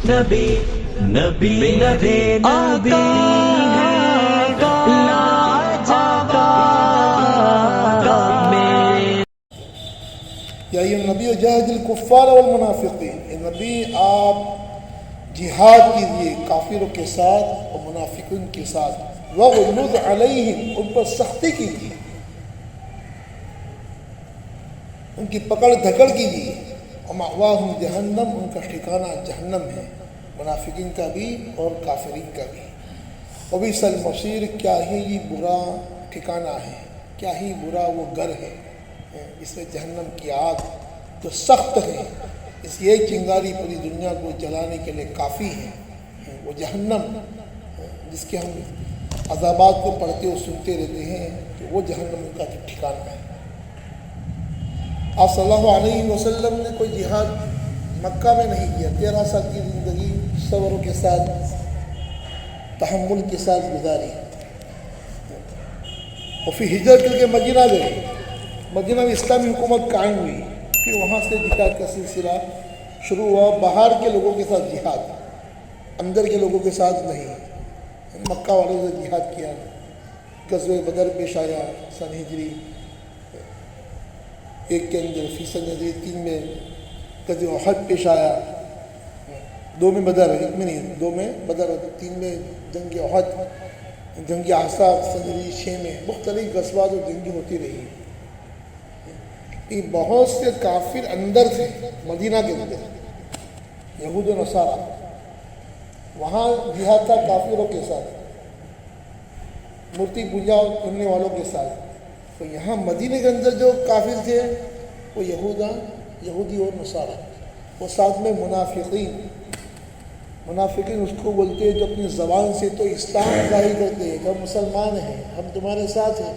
نبی نبی نبی نبی یا ایھا النبی جاہد الکفار والمنافقین، اے نبی آپ جہاد کیجیے کافروں کے ساتھ اور منافقین کے ساتھ، وغلظ علیہم، ان پر سختی کیجیے، ان کی پکڑ دھکڑ کیجیے، ومأواہم جہنم، ان کا ٹھکانہ جہنم ہے، منافقین کا بھی اور کافرین کا بھی، وبئس المصیر، کیا ہی یہ برا ٹھکانہ ہے، کیا ہی برا وہ گھر ہے جس میں جہنم کی آگ جو سخت ہے، اس ایک چنگاری پوری دنیا کو جلانے کے لیے کافی ہے، وہ جہنم جس کے ہم عذابات کو پڑھتے اور سنتے رہتے ہیں کہ وہ جہنم کا ٹھکانہ ہے۔ آپ صلی اللہ علیہ وسلم نے کوئی جہاد مکہ میں نہیں کیا، 13 سال کی زندگی صبروں کے ساتھ، تحمل کے ساتھ گزاری، اور پھر ہجرت کر کے مدینہ گئے، مدینہ میں اسلامی حکومت قائم ہوئی، پھر وہاں سے جہاد کا سلسلہ شروع ہوا، باہر کے لوگوں کے ساتھ جہاد، اندر کے لوگوں کے ساتھ نہیں، مکہ والوں سے جہاد کیا، غزوہ بدر پیش آیا سن ہجری 1 کے اندر، فی سن ہجری 3 میں غزوہ احد پیش آیا، 2 میں بدر، 1 میں نہیں، 2 میں بدر، 3 میں جنگ احد، جنگ احزاب سن ہجری 6 میں، مختلف غزوات اور جنگیں ہوتی رہی۔ بہت سے کافر اندر تھے مدینہ کے اندر، یہود و نصارہ، وہاں جہاد تھا کافروں کے ساتھ، مورتی پوجا کرنے والوں کے ساتھ، تو یہاں مدینہ کے اندر جو کافر تھے وہ یہودی اور نصارہ، وہ ساتھ میں منافقین اس کو بولتے ہیں جو اپنی زبان سے تو اسلام ظاہر کرتے ہیں کہ ہم مسلمان ہیں، ہم تمہارے ساتھ ہیں،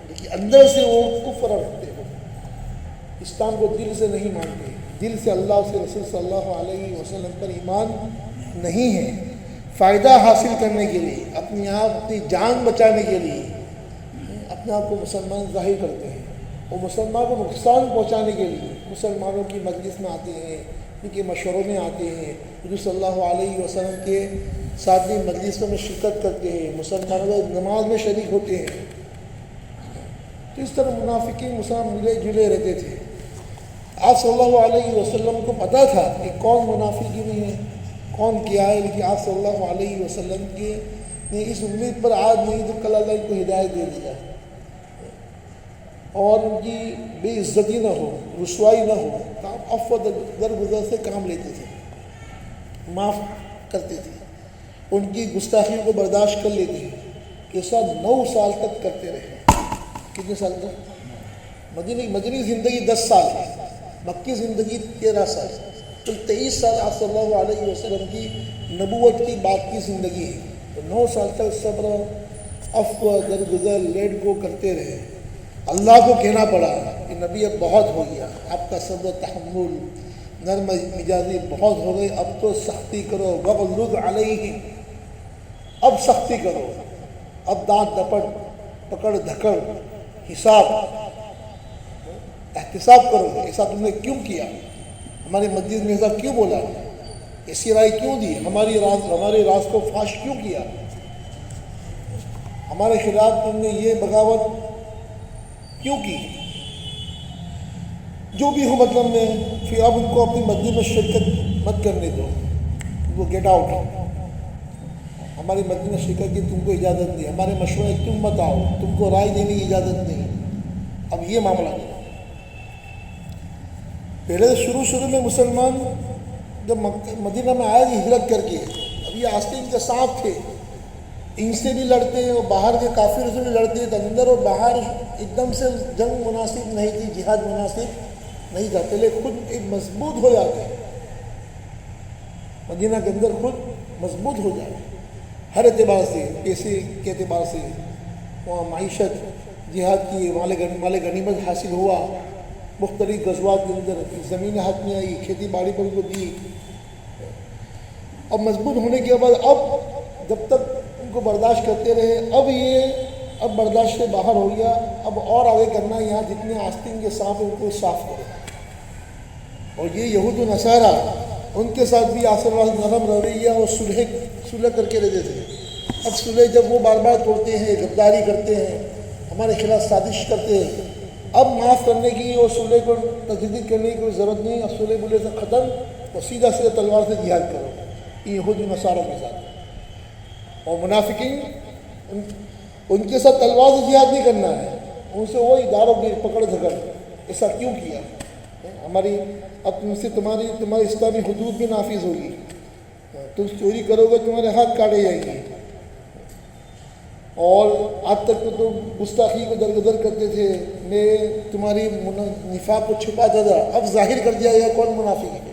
لیکن اندر سے وہ کفر رکھتے ہیں، اسلام کو دل سے نہیں مانتے، دل سے اللہ سے رسول صلی اللہ علیہ وسلم پر ایمان نہیں ہے، فائدہ حاصل کرنے کے لیے، اپنی جان بچانے کے لیے اپنے آپ کو مسلمان ظاہر کرتے ہیں، وہ مسلمان کو نقصان پہنچانے کے لیے مسلمانوں کی مجلس میں آتے ہیں، ان کے مشوروں میں آتے ہیں، حضور صلی اللہ علیہ وسلم کے ساتھ بھی مجلسوں میں شرکت کرتے ہیں، مسلمانوں کو نماز میں شریک ہوتے ہیں، تو اس طرح منافقین مسلمان ملے جلے رہتے تھے۔ آپ صلی اللہ علیہ وسلم کو پتہ تھا کہ کون منافقین ہیں، کون کیا ہے، لیکن آپ صلی اللہ علیہ وسلم نے اس امید پر آج نہیں تو کل اللہ ان کو ہدایت دے دیا اور ان کی بے عزتی نہ ہو، رسوائی نہ ہو، تو آپ عفو درگزر سے کام لیتے تھے، معاف کرتے تھے، ان کی گستاخیوں کو برداشت کر لیتے ہیں، کہ سب 9 سال تک کرتے رہے۔ کتنے سال تک؟ مدنی زندگی 10 سال ہے، مکی زندگی 13 سال، تو 23 سال آپ صلی اللہ علیہ وسلم کی نبوت کی باقی زندگی ہے، تو 9 سال تک صبر، عفو درگزر، لیٹ گو کرتے رہے۔ اللہ کو کہنا پڑا کہ نبی اب بہت ہو گیا، آپ کا صبر تحمل نرم مزاجی بہت ہو گئی، اب تو سختی کرو، وغلظ علیہم، اب سختی کرو، اب دانت دپٹ، پکڑ دھکڑ، حساب احتساب کرو، ایسا تم نے کیوں کیا، ہماری مسجد میں ایسا کیوں بولا، ایسی رائے کیوں دی، ہمارے راز کو فاش کیوں کیا، ہمارے خلاف تم نے یہ بغاوت کیوں کی، جو بھی ہو مطلب میں، پھر اب ان کو اپنی مسجد میں شرکت مت کرنے دو، وہ گیٹ آؤٹ، ہماری مسجد میں شرکت کی تم کو اجازت نہیں، ہمارے مشورے تم مت آؤ، تم کو رائے دینے کی اجازت نہیں، اب یہ معاملہ نہیں۔ پہلے شروع میں مسلمان جب مدینہ میں آئے تھے ہجرت کر کے، اب یہ آستین کے ساتھ تھے، ان سے بھی لڑتے ہیں اور باہر کے کافر سے بھی لڑتے ہیں، تو اندر اور باہر ایک دم سے جنگ مناسب نہیں تھی، جہاد مناسب نہیں تھا، پہلے خود ایک مضبوط ہو جاتے ہیں، مدینہ کے اندر خود مضبوط ہو جائے ہر اعتبار سے، پیسے کے اعتبار سے، وہاں معیشت جہاد کی، مال غنیمت حاصل ہوا، مختلف غزوات کے اندر زمینیں ہاتھ میں آئی، کھیتی باڑی پر کو دی، اب مضبوط ہونے کے بعد اب جب تک ان کو برداشت کرتے رہے، اب برداشت سے باہر ہو گیا، اب اور آگے کرنا ہے، یہاں جتنے آستین کے سانپ ان کو صاف کرو، اور یہ یہود و نصارہ ان کے ساتھ بھی آصر والا نرم رویہ اور صلح کر کے رہتے تھے. اب صلح جب وہ بار بار توڑتے ہیں، غداری کرتے ہیں، ہمارے خلاف سازش کرتے ہیں، اب معاف کرنے کی اور صلح کو تجدید کرنے کی کوئی ضرورت نہیں. اب صلح بولے سے ختم، اور سیدھا تلوار سے جہاد کرو. یہ یہود و نصارہ کے ساتھ. اور منافقین ان کے ساتھ تلوار سے جہاد نہیں کرنا ہے، ان سے وہی داروں کی پکڑ دھکڑ. ایسا کیوں کیا؟ ہماری اب تم سے تمہاری اسلامی حدود بھی نافذ ہوگی. تم چوری کرو گے تمہارے ہاتھ کاٹے جائیں گے. اور آج تک تو تم گستاخی کو درگزر کرتے تھے، میں تمہاری نفاق کو چھپاتا تھا، اب ظاہر کر دیا گیا کون منافق ہے.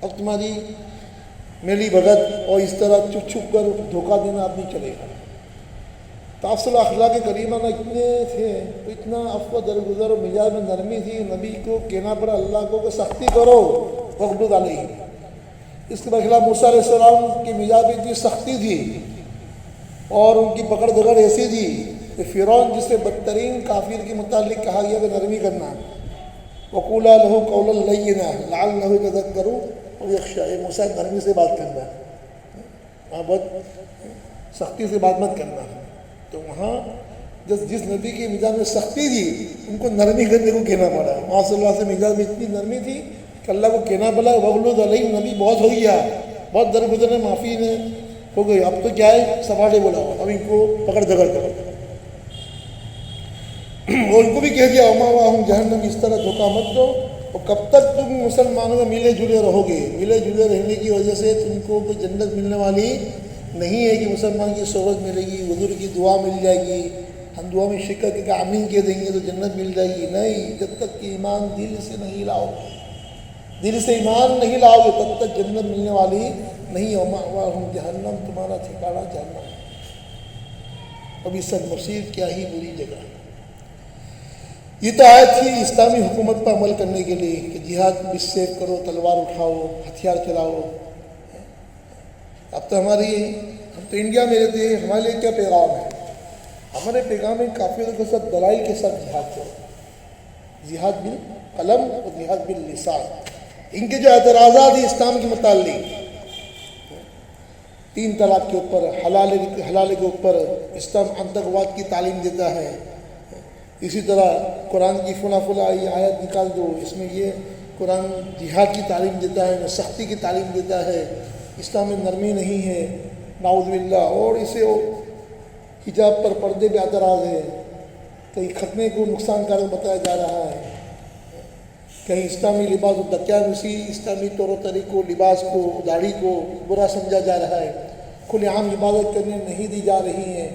اب تمہاری میلی بھگت اور اس طرح چھپ چھپ کر دھوکہ دینا اب نہیں چلے گا. تافصل اخلاق کریمہ میں اتنے تھے، اتنا عفو درگزر و مزاج میں نرمی تھی. نبی کو کہنا پڑا اللہ کو کہ سختی کرو وغضب علیہم. اس کے بخلاف موسیٰ علیہ السلام کی مزاج میں اتنی سختی تھی اور ان کی پکڑ دھکڑ ایسی تھی کہ فرعون جسے بدترین کافر کے متعلق کہا گیا کہ نرمی کرنا. وقولا لہ قولا لینا لعلہ یتذکر او یخشی. موسیٰ نرمی سے بات کرنا، وہاں بہت سختی سے بات مت کرنا. تو وہاں جس نبی کی مزاج میں سختی تھی ان کو نرمی کرنے کو کہنا پڑا. وہاں صلی اللہ سے مزاج میں اتنی نرمی تھی کہ اللہ کو کہنا پڑا وغلظ علیہم. نبی بہت ہو گیا، بہت درگزر معافی میں ہو گئی، اب تو کیا ہے سواڑے بولا، اب ان کو پکڑ دھکڑ کرو. اور ان کو بھی کہہ دیا ومأواہم جہنم. اس طرح دھوکہ مت دو. اور کب تک تم مسلمانوں میں ملے جلے رہو گے؟ ملے جلے رہنے کی وجہ سے تم کو کوئی جنت ملنے والی نہیں ہے کہ مسلمان کی صحبت ملے گی، حضور کی دعا مل جائے گی، ہم دعا میں شرکت کہ آمین کہہ دیں گے تو جنت مل جائے گی. نہیں، جب تک کہ ایمان دل سے نہیں لاؤ، دل سے ایمان نہیں لاؤ گے تب تک جنت ملنے والی نہیں. ومأواہم جہنم. تمہارا ٹھکانہ جہنم. اب اس المصیر کیا ہی بری جگہ. یہ تو آیت تھی اسلامی حکومت پر عمل کرنے کے لیے کہ جہاد بھی سیف کرو، تلوار اٹھاؤ، ہتھیار چلاؤ. اب تو ہم تو انڈیا میں رہتے ہیں، ہمارے لیے کیا پیغام ہے؟ ہمارے پیغام ہے کافروں کے ساتھ دلائل کے ساتھ جہاد کرو. جہاد بالقلم اور جہاد باللسان. ان کے جو اعتراضات ہیں اسلام کے متعلق، 3 طلاق کے اوپر، حلال کے اوپر اسلام آتنکواد کی تعلیم دیتا ہے. اسی طرح قرآن کی فلاں آیت نکال دو، اس میں یہ قرآن جہاد کی تعلیم دیتا ہے، سختی کی تعلیم دیتا ہے. اسلام میں نرمی نہیں ہے، نعوذ باللہ. اور اسے حجاب پر پردے پہ اعتراض ہے، کہیں ختنے کو نقصان کارک بتایا جا رہا ہے، کہیں اسلامی لباس و دقیانوسی اسلامی طور و طریقوں، لباس کو، داڑھی کو برا سمجھا جا رہا ہے، کھلے عام عبادت کرنے نہیں دی جا رہی ہیں.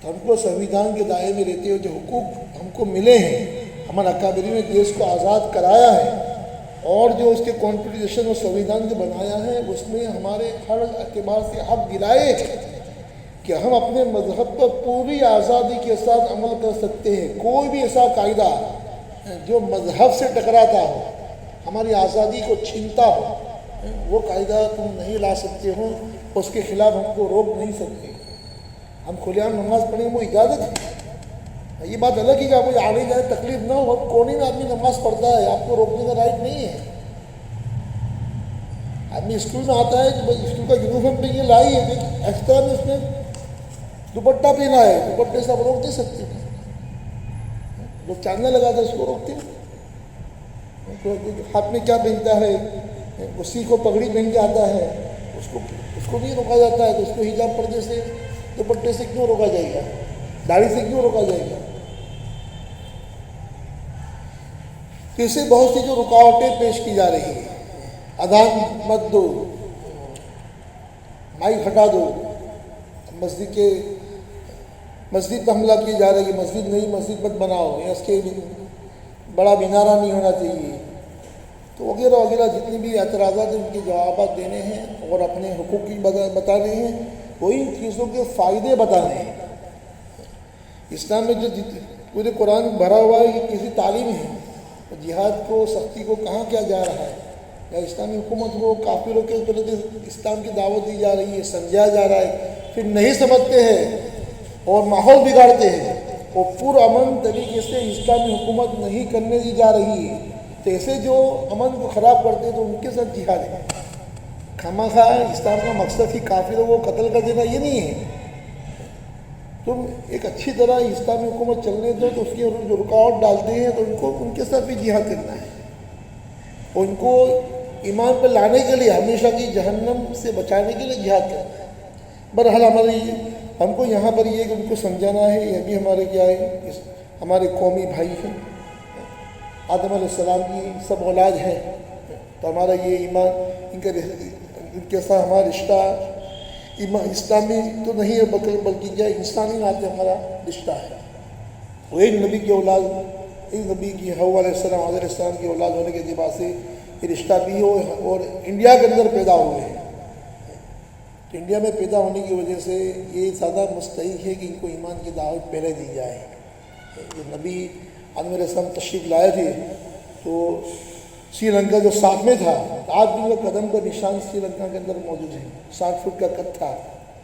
تو ہم کو سنویدھان کے دائرے میں رہتے ہوئے جو حقوق ہم کو ملے ہیں، ہمارے اکابرین نے دیش کو آزاد کرایا ہے، اور جو اس کے کانسٹیٹیوشن اور سنویدھان جو بنایا ہے اس میں ہمارے ہر اعتبار سے حق دلائے کہ ہم اپنے مذہب پر پوری آزادی کے ساتھ عمل کر سکتے ہیں. کوئی بھی ایسا قاعدہ جو مذہب سے ٹکراتا ہو، ہماری آزادی کو چھینتا ہو، وہ قاعدہ تم نہیں لا سکتے ہو، اس کے خلاف ہم کو روک نہیں سکتے. ہم کھلے عام نماز پڑھیں وہ اجازت ہے. یہ بات الگ ہی کہ کوئی آنے جائے تکلیف نہ ہو، کونے میں آدمی نماز پڑھتا ہے، آپ کو روکنے کا رائٹ نہیں ہے. آدمی اسکول میں آتا ہے کہ بھائی اسکول کا یونیفارم پہ یہ لائی ہے، ایکسٹرا میں اس نے دوپٹہ پہنا ہے، دوپٹے سے آپ روک دے سکتے ہیں. لوگ چاندنا لگاتے ہیں، اس کو روکتے ہیں. ہاتھ میں کیا پہنتا ہے، اسی کو پگڑی پہن کے آتا ہے، اس کو بھی روکا جاتا ہے. تو اس کو حجاب پردے سے، دوپٹے سے کیوں روکا جائے گا؟ داڑھی سے کیوں روکا جائے گا؟ اسے بہت سی جو رکاوٹیں پیش کی جا رہی ہیں. اذان مت دو، مائک ہٹا دو، مسجد پہ حملہ کی جا رہی ہے، مسجد نہیں، مسجد مت بناؤ، یا اس کے بڑا مینارہ نہیں ہونا چاہیے، تو وغیرہ وغیرہ جتنی بھی اعتراضات ہیں ان کے جوابات دینے ہیں اور اپنے حقوق کی بتانے ہیں. وہی چیزوں کے فائدے بتانے ہیں. اسلام میں جو پورے قرآن بھرا ہوا ہے یہ کسی تعلیم ہے. جہاد کو، سختی کو کہاں کیا جا رہا ہے؟ یا اسلامی حکومت کو کافروں کے اوپر اسلام کی دعوت دی جا رہی ہے، سمجھایا جا رہا ہے، پھر نہیں سمجھتے ہیں اور ماحول بگاڑتے ہیں، اور پرامن طریقے سے اسلامی حکومت نہیں کرنے دی جا رہی ہے. تو ایسے جو امن کو خراب کرتے ہیں تو ان کے ساتھ جہاد ہے. خواہ اسلام کا مقصد ہی کافروں کو قتل کر دینا یہ نہیں ہے. تم ایک اچھی طرح اسلامی حکومت چلنے دو تو اس کی جو رکاوٹ ڈالتے ہیں تو ان کے ساتھ بھی جہاد کرنا ہے. اور ان کو ایمان پر لانے کے لیے ہمیشہ کی جہنم سے بچانے کے لیے جہاد کرنا ہے. بہرحال ہم کو یہاں پر یہ کہ ان کو سمجھانا ہے. یہ بھی ہمارے کیا ہے، ہمارے قومی بھائی ہیں. آدم علیہ السلام کی سب اولاد ہے. تو ہمارا یہ ایمان ان کے ساتھ ہمارا رشتہ اسلامی تو نہیں ہے بلکہ کیا انسانی ناطے ہمارا رشتہ ہے. وہ ایک نبی کی اولاد، ایک نبی کی حوا علیہ السلام کی اولاد ہونے کے اعتبار سے یہ رشتہ بھی ہو. اور انڈیا کے اندر پیدا ہوئے ہیں. تو انڈیا میں پیدا ہونے کی وجہ سے یہ زیادہ مستحق ہے کہ ان کو ایمان کی دعوت پہلے دی جائے. یہ نبی آدم علیہ السلام تشریف لائے تھے تو سری لنکا جو ساتھ میں تھا، آج بھی وہ قدم کا نشان سری لنکا کے اندر موجود ہے. 60 فٹ کا قد تھا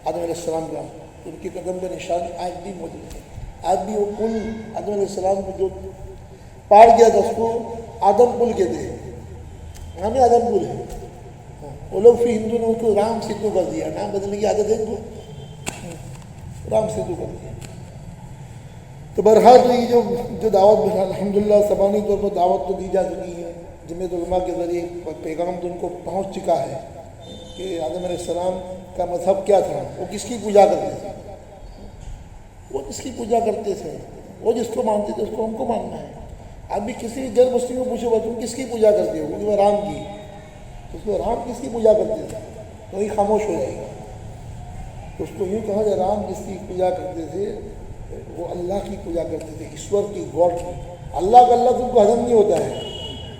آدم علیہ السلام کا، ان کے قدم کا نشان آج بھی موجود ہے. آج بھی وہ پل آدم علیہ السلام کو جو پار گیا تھا اس کو آدم پل کہتے ہیں. نام آدم پل ہے. وہ لوگ پھر ہندو نے اس کو رام سیتو کر دیا. نام بدلنے کی عادت ہے ان کو، رام سیتو کر دیا. تو بہرحال یہ جو دعوت الحمدللہ زبانی طور پر دعوت تو دی جا چکی ہے. جمعیت علماء کے ذریعے پیغام تو ان کو پہنچ چکا ہے کہ آدم علیہ السلام کا مذہب کیا تھا، وہ کس کی پوجا کرتے تھے. وہ جس کی پوجا کرتے تھے، وہ جس کو مانتے تھے اس کو ہم کو ماننا ہے. اب بھی کسی غیر مسلم کو پوچھو تم کس کی پوجا کرتے ہو، وہ رام کی. اس کو رام کس کی پوجا کرتے تھے تو وہی خاموش ہو جائے گا. تو اس کو یوں کہا جائے رام جس کی پوجا کرتے تھے وہ اللہ کی پوجا کرتے تھے، ایشور کی، گاڈ کی. اللہ کا اللہ تم کو ہضم نہیں ہوتا ہے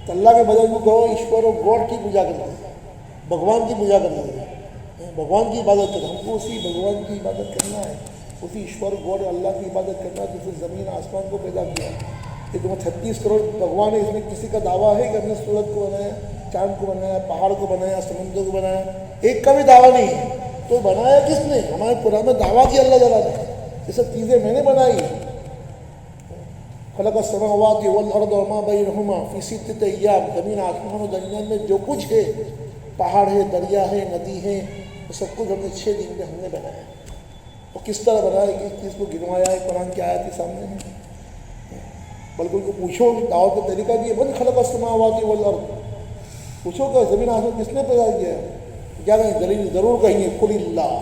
تو اللہ کے بدل کو کہو ایشور اور گاڈ کی پوجا کرتے تھے، بھگوان کی پوجا کرتے تھے، بھگوان کی عبادت کرتے. ہم کو اسی بھگوان کی عبادت کرنا ہے، اسی ایشور گاڈ اللہ کی عبادت کرنا جس نے زمین آسمان کو پیدا کیا. کہ تمہیں 36 کروڑ بھگوان ہے، اس میں کسی کا دعویٰ ہے کہ ہم نے سورج کو بنایا، چاند کو بنایا، پہاڑ کو بنایا، سمندر کو بنایا؟ ایک کا بھی دعویٰ نہیں ہے. تو بنایا کس نے؟ ہمارے قرآن میں دعویٰ کیا اللہ تعالیٰ نے یہ سب چیزیں میں نے بنائی. خلق السماوات والارض وما بینہما فی ستۃ ایام. زمین آسمان و درمیان میں جو کچھ ہے، پہاڑ ہے، دریا ہے، ندی ہے، وہ سب کچھ ہم نے 6 دن میں ہم نے بنایا. اور کس طرح بنایا، کس چیز کو گنوایا ہے قرآن کی آیت کے سامنے ہے. بلکہ ان کو پوچھو دعوت کا طریقہ بھی ہے. من خلق السماوات والارض، پوچھو کہ زمین آسمان کس نے پیدا کیا ہے؟ کیا کہیں؟ دلیل ضرور کہیں گے قل اللہ.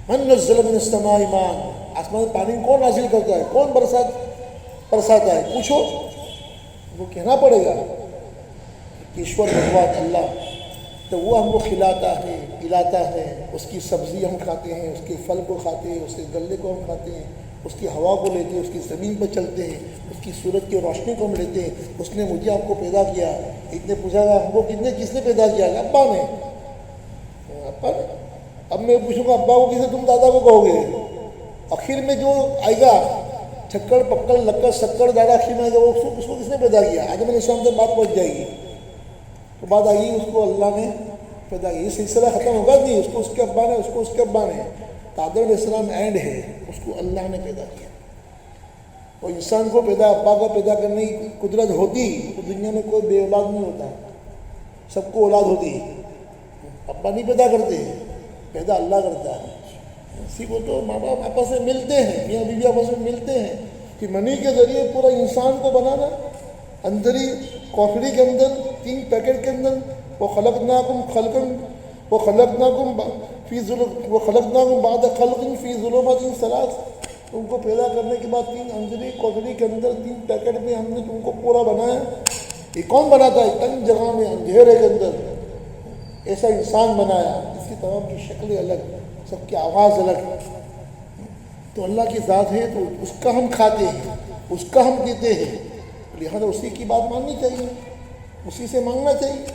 من نزل من السماء ماء، آسمان میں پانی کون نازل کرتا ہے، کون برساتا ہے؟ پوچھو. وہ کہنا پڑے گا ایشور بھگوان اللہ. تو وہ ہم کو کھلاتا ہے، پلاتا ہے. اس کی سبزی ہم کھاتے ہیں، اس کے پھل کو کھاتے ہیں، اس کے گلے کو ہم کھاتے ہیں، اس کی ہوا کو لیتے ہیں، اس کی زمین پہ چلتے ہیں، اس کی سورج کی روشنی کو ہم لیتے ہیں. اس نے مجھے آپ کو پیدا کیا. اتنے پوچھا گا ہم کو کس نے پیدا کیا؟ ابا نے. ابا نے. اب میں پوچھوں گا ابا کو کسے، تم دادا کو کہو گے. آخر میں جو آئے گا چھکڑ پکڑ لکڑ شکڑ دادا آخر میں آئے گا، وہ اس کو کس نے پیدا کیا؟ آدم علیہ السلام سے بات پہنچ جائے گی. تو بات آئے گی اس کو اللہ نے پیدا کیا. یہ سلسلہ ختم ہوگا نہیں. اس کو اس کے ابا نے، اس کو اس کے ابا نے. آدم علیہ السلام اینڈ ہے، اس کو اللہ نے پیدا کیا. اور انسان کو ابا کا پیدا کرنے کی قدرت ہوتی تو دنیا میں کوئی بے اولاد نہیں ہوتا، سب کو اولاد ہوتی. ابا نہیں پیدا کرتے، پیدا اللہ کرتا ہے. اسی کو تو ماں باپ آپس میں ملتے ہیں، میاں بیوی آپس میں ملتے ہیں کہ منی کے ذریعے پورا انسان کو بنانا. اندری کوٹھڑی کے اندر 3 پیکٹ کے اندر وہ خلقناکم بعد خلق فی ظلمات 3. تم کو پیدا کرنے کے بعد 3 اندری کوٹھڑی کے اندر 3 پیکٹ میں ہم نے تم کو پورا بنایا. یہ کون بناتا ہے؟ تنگ جگہ میں اندھیرے کے اندر ایسا انسان بنایا. اس کی تمام کی شکلیں الگ، سب کی آواز الگ. تو اللہ کی ذات ہے تو اس کا ہم کھاتے ہیں، اس کا ہم پیتے ہیں. لہٰذا اسی کی بات ماننی چاہیے، اسی سے مانگنا چاہیے.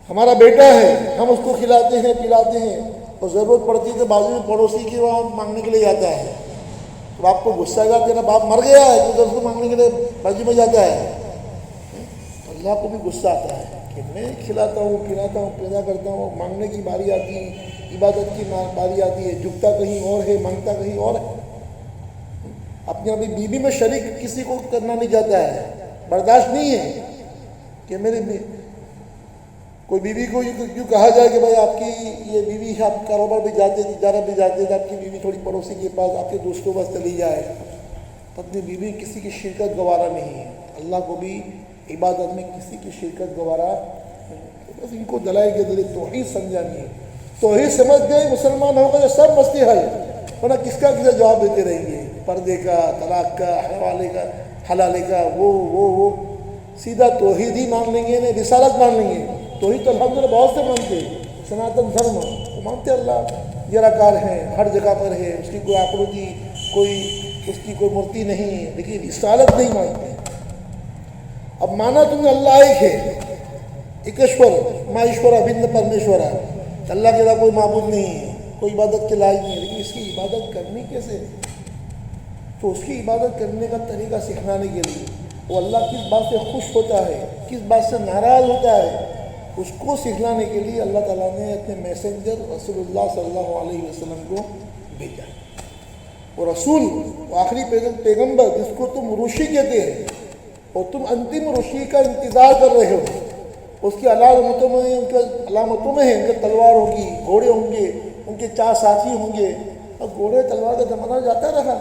ہمارا بیٹا ہے، ہم اس کو کھلاتے ہیں پلاتے ہیں، اور ضرورت پڑتی ہے تو بازو میں پڑوسی کی وہاں مانگنے کے لیے جاتا ہے. تو باپ کو غصہ آئے گا، تیرا باپ مر گیا ہے تو اس کو مانگنے کے لیے بازو میں جاتا ہے. اللہ کو بھی غصہ آتا ہے کہ میں کھلاتا ہوں پلاتا ہوں پیدا کرتا ہوں، مانگنے کی باری آتی ہے، عبادت کی باری آتی ہے، جھکتا کہیں اور ہے، مانگتا کہیں اور ہے. اپنی اپنی بیوی میں شریک کسی کو کرنا نہیں چاہتا ہے، برداشت نہیں ہے کہ میری کوئی بیوی کو یوں کہا جائے کہ بھائی آپ کی یہ بیوی ہے، آپ کاروبار بھی جاتے تجارت بھی جاتے تو آپ کی بیوی تھوڑی پڑوسی کے پاس آپ کے دوستوں کے پاس چلی جائے، تو اپنی بیوی کسی کی شرکت گوارا نہیں ہے، اللہ کو بھی عبادت میں کسی کی شرکت گوارا نہیں ہے۔ بس ان کو دلائل کے ذریعے توحید سمجھانی ہے، توحید سمجھ گئے مسلمان ہو گئے سب مسئلے حل، ورنہ کس کا جواب دیتے رہیں گے، پردے کا، طلاق کا، حوالے کا، حلالے کا، وہ سیدھا توحید ہی مان لیں گے، نہیں رسالت مان لیں گے۔ توحید تو الحمدللہ بہت سے مانتے، سناتن دھرم وہ مانتے اللہ نراکار ہے، ہر جگہ پر ہے، اس کی کوئی آکروتی، اس کی کوئی مورتی نہیں ہے، لیکن رسالت نہیں مانتے۔ اب مانا تم نے اللہ ایک ہے، ایکشور ما ایشورا بند پرمیشورا، اللہ کے علاوہ کوئی معبود نہیں ہے، کوئی عبادت کے لائق نہیں ہے، لیکن اس کی عبادت کرنی کیسے؟ تو اس کی عبادت کرنے کا طریقہ سکھانے کے لیے وہ اللہ کس بات سے خوش ہوتا ہے، کس بات سے ناراض ہوتا ہے، اس کو سکھلانے کے لیے اللہ تعالیٰ نے اپنے میسنجر رسول اللہ صلی اللہ علیہ وسلم کو بھیجا۔ وہ رسول وہ آخری پیغمبر جس کو تم رشی کہتے ہیں، اور تم انتم رشی کا انتظار کر رہے ہو، اس کی علامتوں میں ہے ان کے تلوار ہوگی، گھوڑے ہوں گے، ان کے 4 ساتھی ہوں گے، اور گھوڑے تلوار کا زمانہ جاتا رہا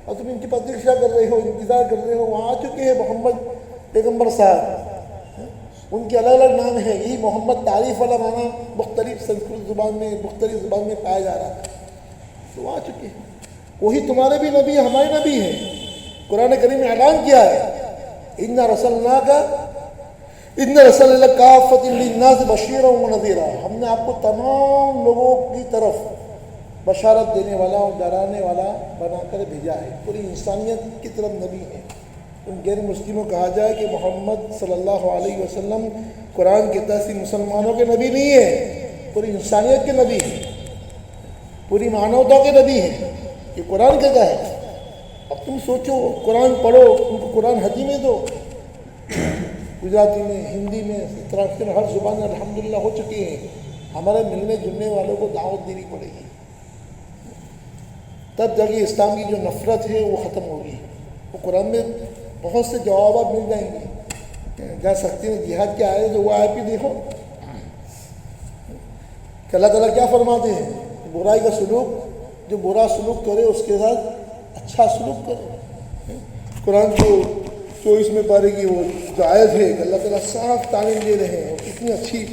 اور تم ان کی پرتیکشا کر رہے ہو، انتظار کر رہے ہو۔ وہاں آ چکے ہیں محمد پیغمبر صاحب، ان کے الگ الگ نام ہیں، یہی محمد تعریف والا معنی مختلف سنسکرت زبان میں مختلف زبان میں پایا جا رہا ہے، تو آ چکے ہیں۔ وہی تمہارے بھی نبی ہمارے نبی ہیں، قرآن کریم نے اعلان کیا ہے اِنَّ رَسَلْنَاكَ كَافَّةً لِلنَّاسِ بَشِيرًا وَنَذِيرًا، ہم نے آپ کو تمام لوگوں کی طرف بشارت دینے والا اور ڈرانے والا بنا کر بھیجا ہے، پوری انسانیت کی طرف نبی ہے۔ ان غیر مسلموں کہا جائے کہ محمد صلی اللہ علیہ وسلم قرآن کے تحت مسلمانوں کے نبی نہیں ہے، پوری انسانیت کے نبی ہیں، پوری مانوتا کے نبی ہیں، یہ قرآن کہتا ہے۔ اب تم سوچو، قرآن پڑھو، ان کو قرآن حدیث میں دو، گجراتی میں، ہندی میں، ٹرانسلیشن ہر زبان میں الحمدللہ ہو چکے ہیں، ہمارے ملنے جلنے والوں کو دعوت دینی پڑے گی، تب جا کے اسلام کی جو نفرت ہے وہ ختم ہوگی۔ وہ قرآن میں بہت سے جوابات مل جائیں گے، جا سکتے ہیں جہاد کے آئے جو وہ آئے پہ دیکھو کہ اللہ تعالیٰ کیا فرماتے ہیں، برائی کا سلوک، جو برا سلوک کرے اس کے ساتھ اچھا سلوک کرے۔ قرآن کو 24 میں پارے کی وہ جو آیت ہے کہ اللہ تعالیٰ صاف تعلیم دے رہے ہیں، کتنی اچھی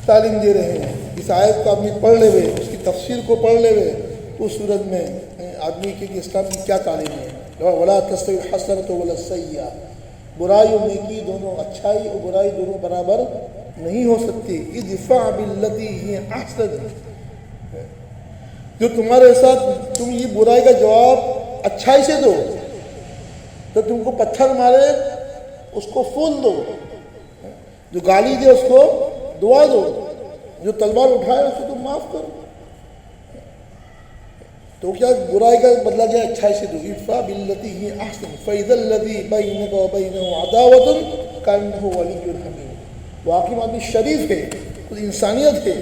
تعلیم دے رہے ہیں۔ اس آیت کو آدمی پڑھ لے ہوئے، اس کی تفسیر کو پڑھ لے ہوئے، اس صورت میں آدمی کے اسلام کی کیا تعلیم ہے۔ وَلَا تَسْتَوِي الْحَسَنَةُ وَلَا السَّيِّئَةُ، برائی اور نیکی دونوں، اچھائی اور برائی دونوں برابر نہیں ہو سکتی۔ اِدْفَعْ بِالَّتِي هِيَ أَحْسَنُ، جو تمہارے ساتھ تم یہ برائی کا جواب اچھائی سے دو، تو تم کو پتھر مارے اس کو پھول دو، جو گالی دے اس کو دعا دو، جو تلوار اٹھائے اس کو تم معاف کرو۔ تو کیا برائی کا بدلہ کیا؟ اچھائی سے دو۔ ادفع باللتی ہی احسن فاذا الذی بینک وبینہ عداوۃ کانہ ولی حمیم، واقعی آدمی شریف ہے، اس انسانیت ہے،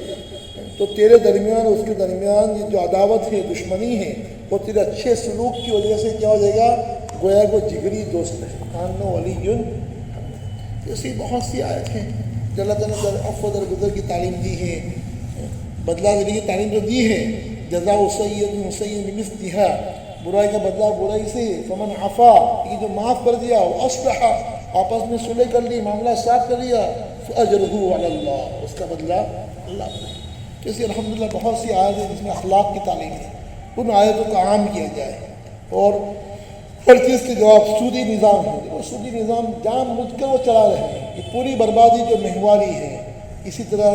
تو تیرے درمیان اور اس کے درمیان یہ جو عداوت ہے، دشمنی ہے، وہ تیرے اچھے سلوک کی وجہ سے کیا ہو جائے گا؟ گویا کو جگری دوست ہے، کانہ ولی حمیم۔ ایسی بہت سی آیت ہیں جو اللہ تعالیٰ نے عفو درگزر کی تعلیم دی ہے، بدلہ دینے کی تعلیم جو دی ہے، جزاء سیئۃ سیئۃ بمثلھا، برائی کا بدلہ برائی سے، فمن عفا، یہ جو معاف کر دیا، واصلح، آپس میں صلح کر لی، معاملہ صاف کر لیا، فاجرہ علی اللہ، اس کا بدلہ اللہ پر۔ جیسے الحمدللہ بہت سی آیت ہیں جس میں اخلاق کی تعلیم ہے، ان آیتوں کا عام کیا جائے، اور ہر چیز کے جواب سودی نظام ہے، وہ سودی نظام جان بوجھ کر وہ چلا رہے ہیں، یہ پوری بربادی جو مہنگواری ہے، اسی طرح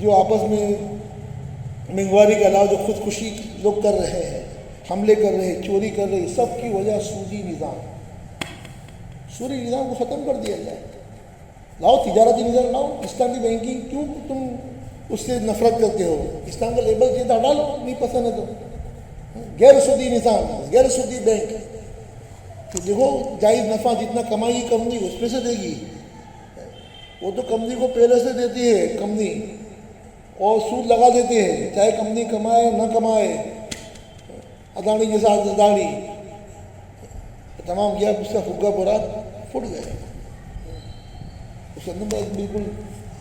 جو آپس میں مہنگواری کے علاوہ جو خودکشی لوگ کر رہے ہیں، حملے کر رہے ہیں، چوری کر رہے ہیں، سب کی وجہ سودی نظام، سودی نظام کو ختم کر دیا جائے۔ لاؤ تجارتی نظام لاؤ، اسلامی بینکنگ، کیوں تم اس سے نفرت کرتے ہو؟ اسلام کا لیبل چاہیے ہٹا لو، نہیں پسند ہے تو۔ غیر سودی نظام، غیر سودی بینک، تو دیکھو جائز نفع جتنا کمائے گی کمپنی اس پہ سے دے گی، وہ تو کمپنی کو پہلے سے دیتی ہے کمپنی، اور سود لگا دیتے ہیں، چاہے کمپنی کمائے نہ کمائے، اڈانی کے ساتھ اڈانی، تمام گیا اس کا فگا پورا پھٹ گیا. اس اندر بالکل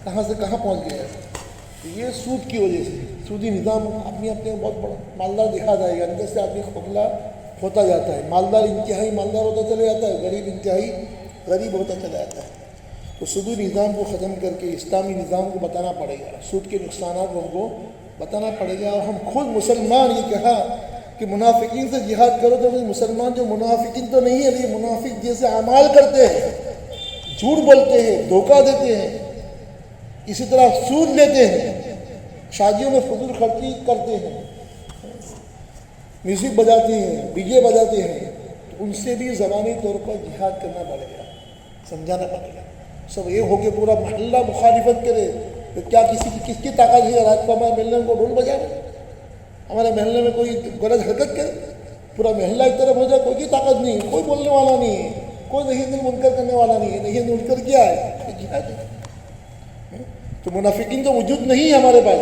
کہاں سے کہاں پہنچ گیا. یہ سود کی وجہ سے سودی نظام اپنے بہت بڑا مالدار دکھا جائے گا, اندر سے آدمی کھوکھلا ہوتا جاتا ہے, مالدار انتہائی مالدار ہوتا چلا جاتا ہے, غریب انتہائی غریب ہوتا چلا جاتا ہے. تو سودی نظام کو ختم کر کے اسلامی نظام کو بتانا پڑے گا, سود کے نقصانات کو ہم کو بتانا پڑے گا. اور ہم خود مسلمان یہ کہا کہ منافقین سے جہاد کرو, تو مسلمان جو منافقین تو نہیں ہے, لیکن منافق جیسے اعمال کرتے ہیں, جھوٹ بولتے ہیں, دھوکہ دیتے ہیں, اسی طرح سود لیتے ہیں, شادیوں میں فضول خرچی کرتے ہیں, میوزک بجاتے ہیں, ڈی جے بجاتے ہیں, تو ان سے بھی زبانی طور پر جہاد کرنا پڑے گا, سمجھانا پڑے گا. سب یہ ہو کے پورا محلہ مخالفت کرے تو کیا کس کی طاقت ہے رات کو ہمارے محلے کو ڈھول بجائے, ہمارے محلے میں کوئی غلط حرکت کرے, پورا محلہ ایک طرف ہو جائے, کوئی کی طاقت نہیں, کوئی بولنے والا نہیں ہے, کوئی نہیں دل منکر کرنے والا نہیں ہے. نہیں منکر کیا ہے, جہاد ہے. تو منافقین تو وجود نہیں ہے ہمارے پاس.